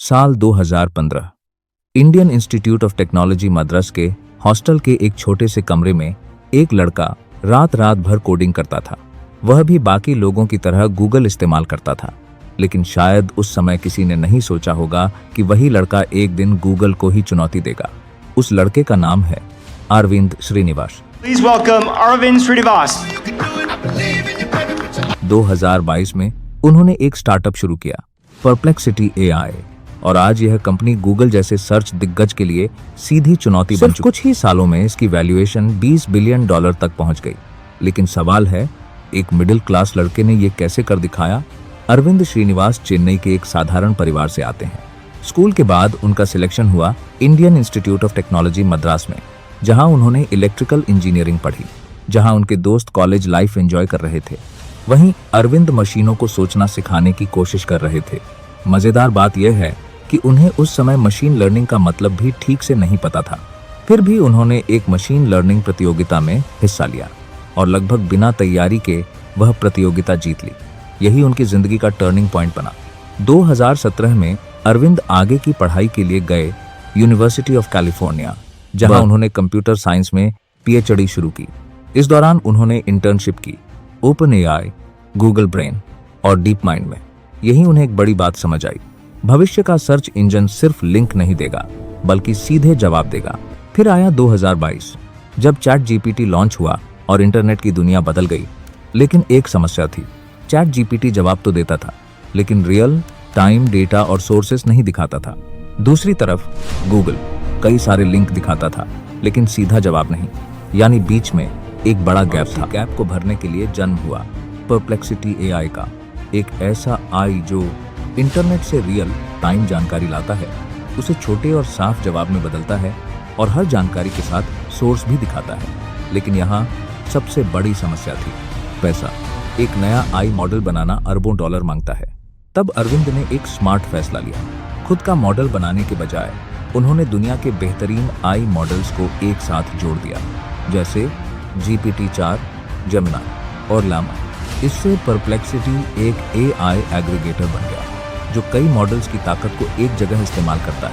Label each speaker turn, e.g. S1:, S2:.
S1: साल 2015 Indian institute of technology Madras के hostel के एक छोटे से कमरे में एक लड़का रात भर कोडिंग करता था। वह भी बाकी लोगों की तरह गूगल इस्तेमाल करता था, लेकिन शायद उस समय किसी ने नहीं सोचा होगा कि वही लड़का एक दिन गूगल को ही चुनौती देगा। उस लड़के का नाम है Arvind Srinivas.
S2: Please welcome Arvind Srinivas.
S1: 2022 में उन्होंने एक स्टार्टअप शुरू किया, परप्लेक्सिटी AI, और आज यह कंपनी गूगल जैसे सर्च दिग्गज के लिए सीधी चुनौती बन चुकी। कुछ ही सालों में इसकी वैल्यूएशन $20 बिलियन तक पहुंच गई। लेकिन सवाल है, एक मिडिल क्लास लड़के ने यह कैसे कर दिखाया? अरविंद श्रीनिवास चेन्नई के एक साधारण परिवार से आते हैं। स्कूल के बाद उनका सिलेक्शन हुआ Indian institute of technology Madras में, जहां उन्होंने इलेक्ट्रिकल इंजीनियरिंग पढ़ी। जहां उनके दोस्त कॉलेज लाइफ एंजॉय कर रहे थे, वहीं अरविंद मशीनों को सोचना सिखाने की कोशिश कर रहे थे। मजेदार बात यह है कि उन्हें उस समय मशीन लर्निंग का मतलब भी ठीक से नहीं पता था। फिर भी उन्होंने एक मशीन लर्निंग प्रतियोगिता में हिस्सा लिया और लगभग बिना तैयारी के वह प्रतियोगिता जीत ली। यही उनकी जिंदगी का टर्निंग पॉइंट बना। 2017 में अरविंद आगे की पढ़ाई के लिए गए यूनिवर्सिटी ऑफ कैलिफोर्निया, जहां उन्होंने कंप्यूटर साइंस में PhD शुरू की। इस दौरान उन्होंने इंटर्नशिप की OpenAI, गूगल ब्रेन और डीप माइंड में। यही उन्हें एक बड़ी बात समझ आई, भविष्य का सर्च इंजन सिर्फ लिंक नहीं देगा, बल्कि सीधे जवाब देगा। फिर आया 2022, जब ChatGPT लॉन्च हुआ और इंटरनेट की दुनिया बदल गई। लेकिन एक समस्या थी, ChatGPT जवाब तो देता था, लेकिन रियल टाइम डेटा और सोर्सेस नहीं दिखाता था। दूसरी तरफ गूगल कई सारे लिंक दिखाता था, लेकिन सीधा जवाब नहीं। यानी बीच में एक बड़ा गैप था। गैप को भरने के लिए जन्म हुआ परप्लेक्सिटी AI का, एक ऐसा आई जो इंटरनेट से रियल टाइम जानकारी लाता है, उसे छोटे और साफ जवाब में बदलता है और हर जानकारी के साथ सोर्स भी दिखाता है। लेकिन यहाँ सबसे बड़ी समस्या थी पैसा। एक नया आई मॉडल बनाना अरबों डॉलर मांगता है। तब अरविंद ने एक स्मार्ट फैसला लिया। खुद का मॉडल बनाने के बजाय उन्होंने दुनिया के बेहतरीन आई मॉडल्स को एक साथ जोड़ दिया, जैसे GPT-4, जेमिनी और llama। इससे परप्लेक्सिटी एक AI एग्रीगेटर बन गया, जो कई मॉडल्स की ताकत को एक जगह इस्तेमाल करता है।